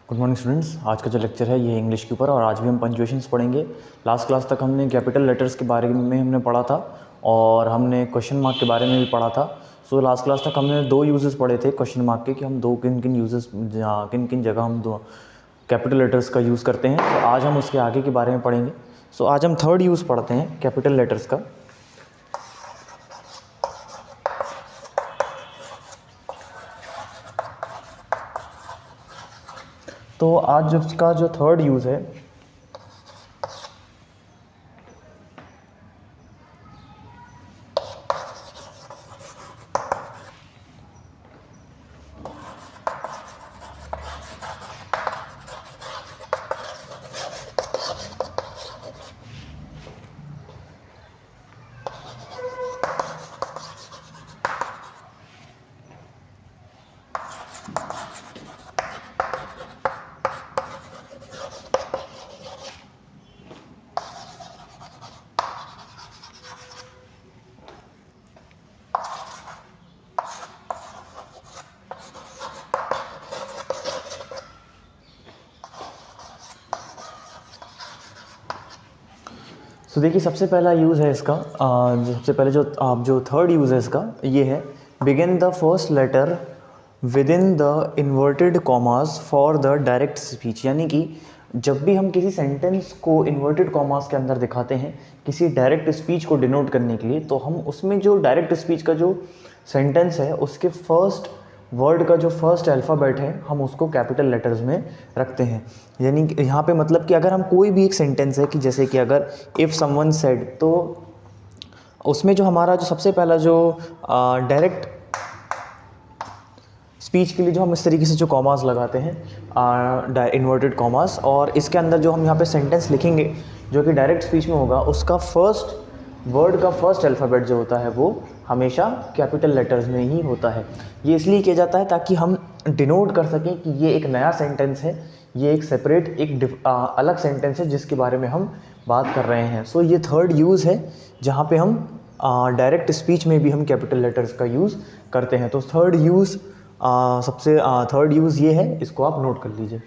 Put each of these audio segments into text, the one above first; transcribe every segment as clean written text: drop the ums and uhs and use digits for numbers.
Good morning students. आज का जो लेक्चर है ये इंग्लिश के ऊपर और आज भी हम पंक्चुएशंस पढ़ेंगे। लास्ट क्लास तक हमने कैपिटल लेटर्स के बारे में हमने पढ़ा था और हमने क्वेश्चन मार्क के बारे में भी पढ़ा था। सो लास्ट क्लास तक हमने दो यूजेस पढ़े थे क्वेश्चन मार्क के कि हम दो किन किन यूजेस किन किन जगह हम दो कैपिटल लेटर्स का यूज़ करते हैं। तो आज हम उसके आगे के बारे में पढ़ेंगे। सो आज हम थर्ड यूज़ पढ़ते हैं कैपिटल लेटर्स का। तो आज उसका जो थर्ड यूज़ है तो देखिए सबसे पहला यूज़ है इसका सबसे पहले जो थर्ड यूज़ है इसका ये है begin the first letter with in the inverted commas for the direct speech. यानी कि जब भी हम किसी सेंटेंस को इन्वर्टेड कॉमास के अंदर दिखाते हैं किसी डायरेक्ट स्पीच को डिनोट करने के लिए, तो हम उसमें जो डायरेक्ट स्पीच का जो सेंटेंस है उसके फर्स्ट वर्ड का जो फर्स्ट अल्फ़ाबेट है हम उसको कैपिटल लेटर्स में रखते हैं। यानी कि यहाँ पे मतलब कि अगर हम कोई भी एक सेंटेंस है कि जैसे कि अगर इफ़ समवन सेड, तो उसमें जो हमारा जो सबसे पहला जो डायरेक्ट स्पीच के लिए जो हम इस तरीके से जो कॉमास लगाते हैं इन्वर्टेड कॉमास, और इसके अंदर जो हम यहाँ पे सेंटेंस लिखेंगे जो कि डायरेक्ट स्पीच में होगा उसका फर्स्ट वर्ड का फर्स्ट अल्फ़ाबेट जो होता है वो हमेशा कैपिटल लेटर्स में ही होता है। ये इसलिए किया जाता है ताकि हम डिनोट कर सकें कि ये एक नया सेंटेंस है, ये एक सेपरेट अलग सेंटेंस है जिसके बारे में हम बात कर रहे हैं। सो ये थर्ड यूज़ है जहाँ पे हम डायरेक्ट स्पीच में भी हम कैपिटल लेटर्स का यूज़ करते हैं। तो थर्ड यूज़ थर्ड यूज़ ये है, इसको आप नोट कर लीजिए।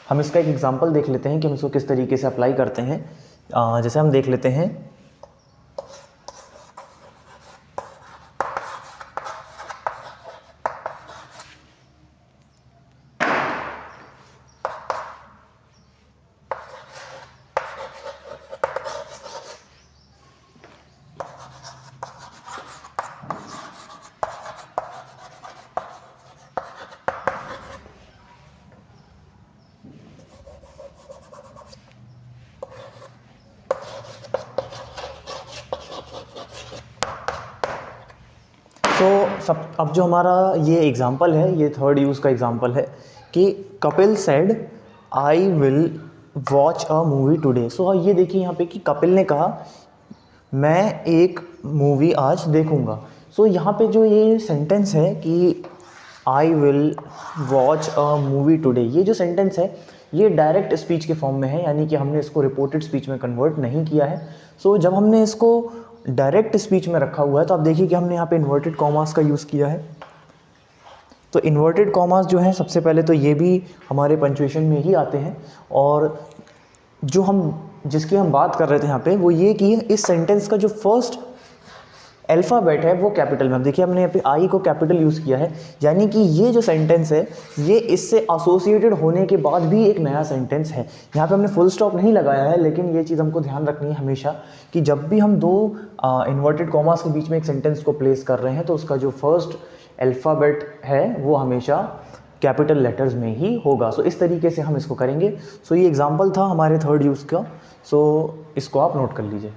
हम इसका एक एग्जांपल देख लेते हैं कि हम इसको किस तरीके से अप्लाई करते हैं। जैसे हम देख लेते हैं अब जो हमारा ये एग्जांपल है ये थर्ड यूज़ का एग्जांपल है कि Kapil said I will watch a movie today. So ये देखिए यहाँ पे कि कपिल ने कहा मैं एक मूवी आज देखूँगा। सो यहाँ पे जो ये सेंटेंस है कि आई will watch a movie today, ये जो सेंटेंस है ये डायरेक्ट स्पीच के फॉर्म में है, यानी कि हमने इसको रिपोर्टेड स्पीच में कन्वर्ट नहीं किया है। सो जब हमने इसको डायरेक्ट स्पीच में रखा हुआ है तो आप देखिए कि हमने यहाँ पे इन्वर्टेड कॉमास का यूज़ किया है। तो इन्वर्टेड कॉमास जो है सबसे पहले तो ये भी हमारे पंक्चुएशन में ही आते हैं, और जो हम जिसकी हम बात कर रहे थे यहाँ पे वो ये कि इस सेंटेंस का जो फर्स्ट अल्फ़ाबेट है वो कैपिटल में। अब देखिए हमने यहाँ पे आई को कैपिटल यूज़ किया है, यानी कि ये जो सेंटेंस है ये इससे एसोसिएटेड होने के बाद भी एक नया सेंटेंस है। यहाँ पे हमने फुल स्टॉप नहीं लगाया है, लेकिन ये चीज़ हमको ध्यान रखनी है हमेशा कि जब भी हम दो इन्वर्टेड कॉमास के बीच में एक सेंटेंस को प्लेस कर रहे हैं तो उसका जो फर्स्ट अल्फ़ाबेट है वो हमेशा कैपिटल लेटर्स में ही होगा। सो इस तरीके से हम इसको करेंगे। सो ये एग्जाम्पल था हमारे थर्ड यूज़ का। सो इसको आप नोट कर लीजिए।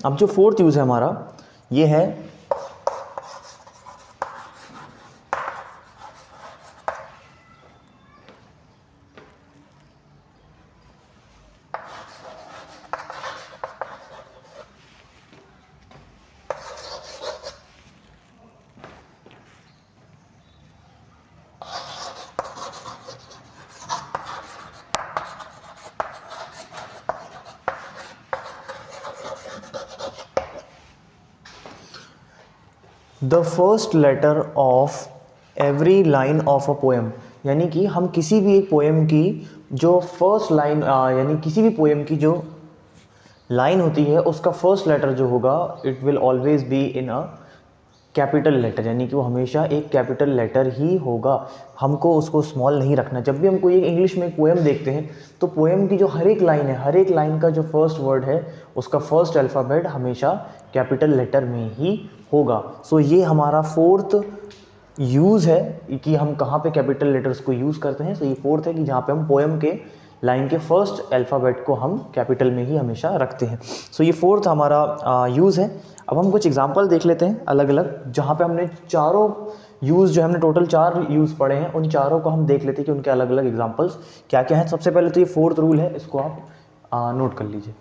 अब जो फोर्थ यूज़ है हमारा ये है the first letter of every line of a poem, यानी कि हम किसी भी एक पोएम की जो फर्स्ट लाइन यानी किसी भी पोएम की जो लाइन होती है उसका फर्स्ट लेटर जो होगा it will always be in a capital letter, यानी कि वो हमेशा एक कैपिटल लेटर ही होगा, हमको उसको स्मॉल नहीं रखना। जब भी हम कोई एक इंग्लिश में एक पोएम देखते हैं तो पोएम की जो हर एक लाइन है, हर एक लाइन का जो फर्स्ट वर्ड है उसका फर्स्ट अल्फ़ाबेट हमेशा कैपिटल लेटर में ही होगा। सो ये हमारा फोर्थ यूज़ है कि हम कहाँ पे कैपिटल लेटर्स को यूज़ करते हैं। सो ये फोर्थ है कि जहाँ पे हम पोएम के लाइन के फर्स्ट अल्फ़ाबेट को हम कैपिटल में ही हमेशा रखते हैं। सो ये फोर्थ हमारा यूज़ है। अब हम कुछ एग्जांपल देख लेते हैं अलग अलग, जहाँ पे हमने चारों यूज़ जो हमने टोटल 4 यूज़ पढ़े हैं उन चारों को हम देख लेते हैं कि उनके अलग अलग एग्जांपल्स क्या क्या हैं। सबसे पहले तो ये फोर्थ रूल है, इसको आप नोट कर लीजिए।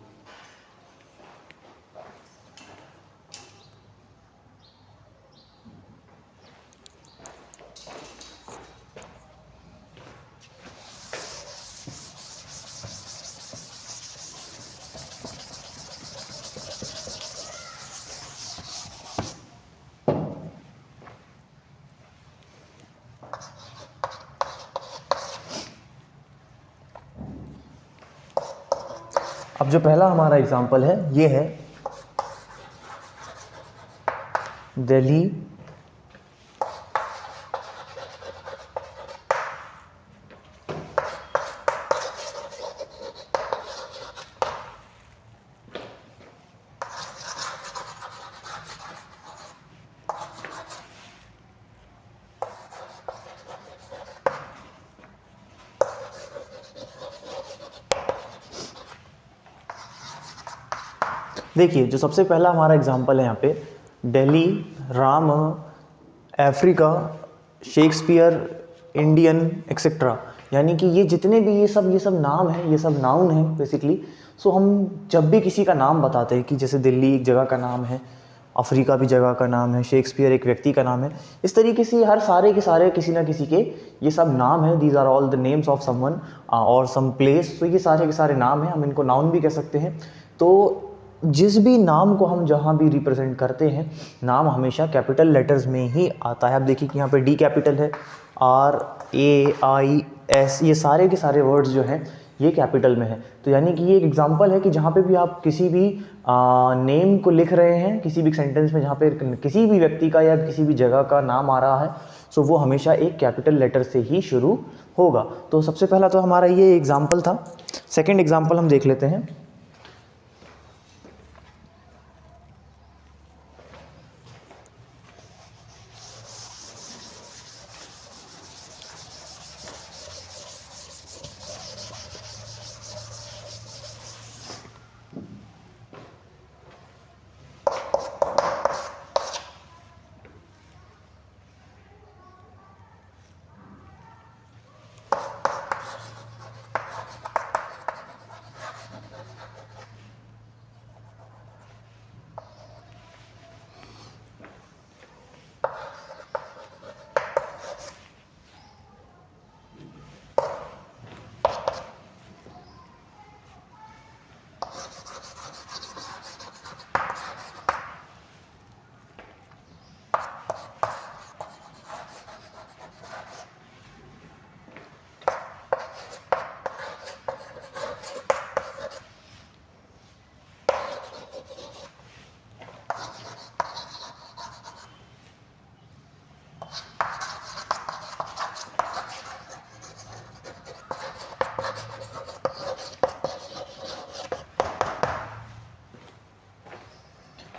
अब जो पहला हमारा एग्जांपल है ये है दिल्ली देखिए जो सबसे पहला हमारा एग्जांपल है यहाँ पे Delhi, Ram, Africa, Shakespeare, Indian etcetera, यानी कि ये जितने भी ये सब नाम हैं, ये सब नाउन हैं बेसिकली। सो हम जब भी किसी का नाम बताते हैं कि जैसे दिल्ली एक जगह का नाम है, अफ्रीका भी जगह का नाम है, शेक्सपियर एक व्यक्ति का नाम है, इस तरीके से हर सारे के सारे किसी ना किसी के ये सब नाम है। These are all the names of someone or some place. तो ये सारे के सारे नाम हैं, हम इनको नाउन भी कह सकते हैं। तो जिस भी नाम को हम जहाँ भी रिप्रेजेंट करते हैं नाम हमेशा कैपिटल लेटर्स में ही आता है। अब देखिए कि यहाँ पे डी कैपिटल है, आर, ए, आई, एस, ये सारे के सारे वर्ड्स जो हैं ये कैपिटल में है। तो यानी कि ये एक एग्जांपल है कि जहाँ पे भी आप किसी भी नेम को लिख रहे हैं किसी भी सेंटेंस में, जहाँ पे किसी भी व्यक्ति का या किसी भी जगह का नाम आ रहा है, सो वो हमेशा एक कैपिटल लेटर से ही शुरू होगा। तो सबसे पहला तो हमारा ये एग्जाम्पल था। सेकेंड एग्जाम्पल हम देख लेते हैं।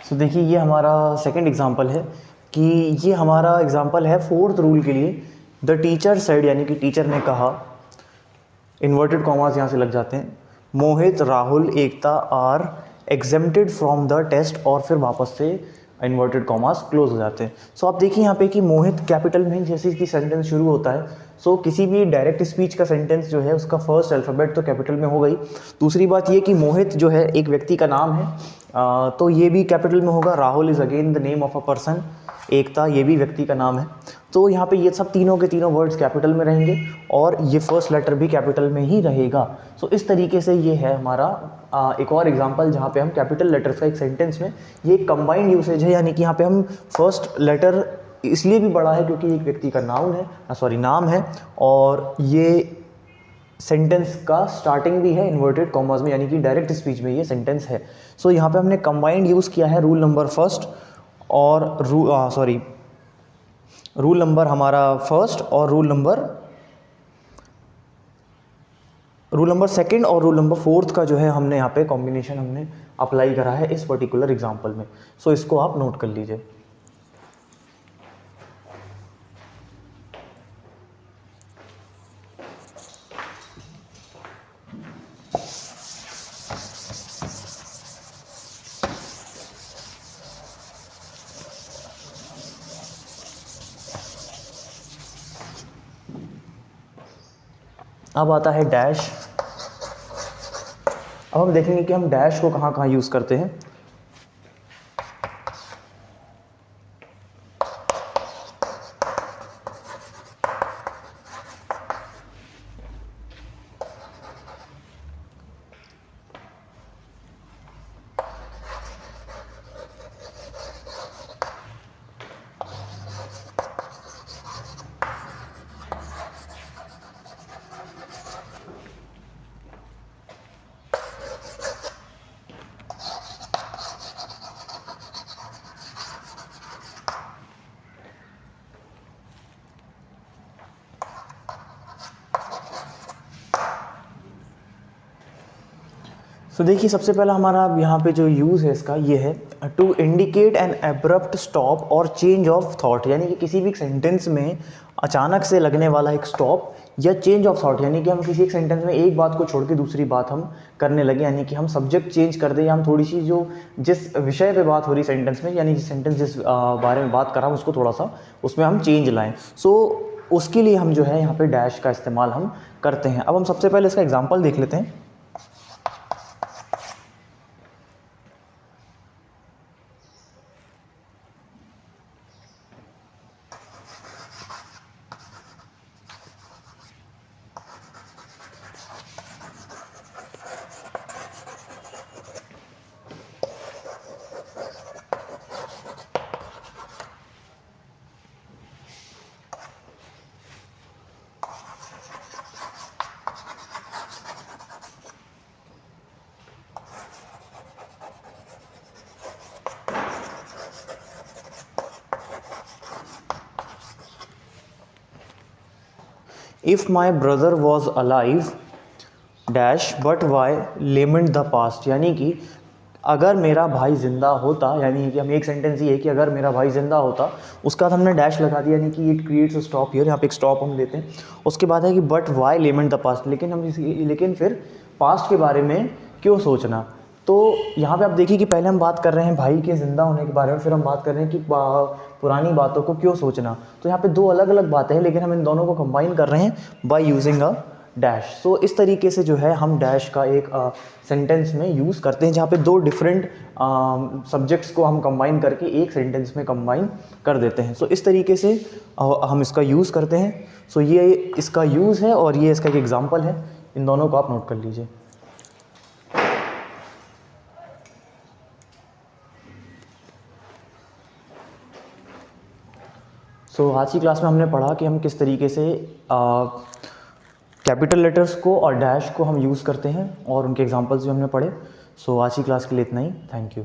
तो देखिए ये हमारा सेकंड एग्जांपल है कि ये हमारा एग्जांपल है फोर्थ रूल के लिए। द टीचर सेड, यानी कि टीचर ने कहा, इन्वर्टेड कॉमास यहाँ से लग जाते हैं, Mohit, Rahul, Ekta are exempted from the test और फिर वापस से इन्वर्टेड कॉमास क्लोज हो जाते हैं। सो आप देखिए यहाँ पे कि मोहित कैपिटल में जैसे कि सेंटेंस शुरू होता है, सो किसी भी डायरेक्ट स्पीच का सेंटेंस जो है उसका फर्स्ट अल्फ़ाबेट तो कैपिटल में हो गई। दूसरी बात ये कि मोहित जो है एक व्यक्ति का नाम है, तो ये भी कैपिटल में होगा। Rahul is again the name of a person. Ekta ये भी व्यक्ति का नाम है। तो यहाँ पे ये सब तीनों के तीनों वर्ड्स कैपिटल में रहेंगे और ये फर्स्ट लेटर भी कैपिटल में ही रहेगा। सो इस तरीके से ये है हमारा एक और एग्जांपल जहाँ पे हम कैपिटल लेटर्स का एक सेंटेंस में, ये एक कंबाइंड यूसेज है, यानी कि यहाँ पे हम फर्स्ट लेटर इसलिए भी बड़ा है क्योंकि एक व्यक्ति का नाम है और ये सेंटेंस का स्टार्टिंग भी है इन्वर्टेड कॉमास में, यानी कि डायरेक्ट स्पीच में ये सेंटेंस है। सो यहाँ पे हमने कंबाइंड यूज़ किया है रूल नंबर फर्स्ट और रूल नंबर हमारा फर्स्ट और रूल नंबर सेकंड और रूल नंबर फोर्थ का जो है हमने यहाँ पे कॉम्बिनेशन हमने अप्लाई करा है इस पर्टिकुलर एग्जांपल में। सो इसको आप नोट कर लीजिए। अब आता है डैश। अब हम देखेंगे कि हम डैश को कहाँ कहाँ यूज़ करते हैं। तो देखिए सबसे पहला हमारा यहाँ पे जो यूज़ है इसका ये है to indicate an abrupt stop or change of thought, यानी कि किसी भी सेंटेंस में अचानक से लगने वाला एक स्टॉप या चेंज ऑफ थॉट, यानी कि हम किसी एक सेंटेंस में एक बात को छोड़ के दूसरी बात हम करने लगे, यानी कि हम सब्जेक्ट चेंज कर दें या हम थोड़ी सी जो जिस विषय पे बात हो रही सेंटेंस में, यानी जिस सेंटेंस जिस बारे में बात कर रहा हूँ उसको थोड़ा सा उसमें हम चेंज लाएँ। सो उसके लिए हम जो है यहाँ पे डैश का इस्तेमाल हम करते हैं। अब हम सबसे पहले इसका एग्जाम्पल देख लेते हैं। If my brother was alive dash but why lament the past, यानी कि अगर मेरा भाई जिंदा होता, यानी कि हम एक सेंटेंस ये है कि अगर मेरा भाई जिंदा होता, उसका हमने डैश लगा दिया, यानी कि it creates a stop here, यहाँ पे एक स्टॉप हम देते हैं। उसके बाद है कि but why lament the past, लेकिन फिर पास्ट के बारे में क्यों सोचना। तो यहाँ पे आप देखिए कि पहले हम बात कर रहे हैं भाई के ज़िंदा होने के बारे में, फिर हम बात कर रहे हैं कि पुरानी बातों को क्यों सोचना। तो यहाँ पे दो अलग अलग बातें हैं, लेकिन हम इन दोनों को कंबाइन कर रहे हैं बाय यूजिंग अ डैश। सो इस तरीके से जो है हम डैश का एक सेंटेंस में यूज़ करते हैं, जहाँ पे दो डिफरेंट सब्जेक्ट्स को हम कंबाइन करके एक सेंटेंस में कंबाइन कर देते हैं। सो इस तरीके से हम इसका यूज़ करते हैं। सो ये इसका यूज़ है और ये इसका एक एग्जाम्पल है। इन दोनों को आप नोट कर लीजिए। सो आज की क्लास में हमने पढ़ा कि हम किस तरीके से कैपिटल लेटर्स को और डैश को हम यूज़ करते हैं और उनके एग्जांपल्स भी हमने पढ़े। सो आज की क्लास के लिए इतना ही। Thank you.